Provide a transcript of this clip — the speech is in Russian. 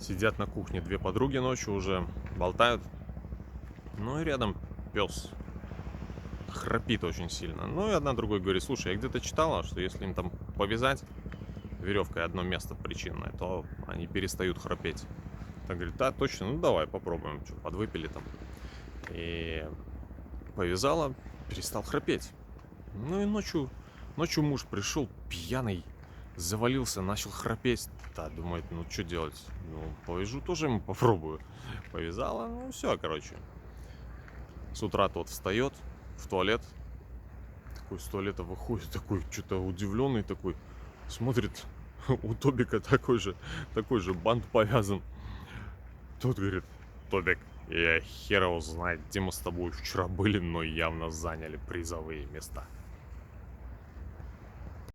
Сидят на кухне две подруги ночью уже, болтают. Ну и рядом пес храпит очень сильно. Ну и одна другой говорит: слушай, я где-то читала, что если им там повязать веревкой одно место причинное, то они перестают храпеть. Так говорит: да, точно, ну давай попробуем. Что, подвыпили там. И повязала, перестал храпеть. Ну и ночью муж пришел пьяный, завалился, начал храпеть. Да, думает, ну что делать? Ну, повяжу тоже ему попробую. Повязала, ну все, короче. С утра тот встает в туалет, такой с туалета выходит, такой что-то удивленный такой, смотрит, у Тобика такой же бант повязан. Тот говорит: Тобик, я хер его знает, где мы с тобой вчера были, но явно заняли призовые места.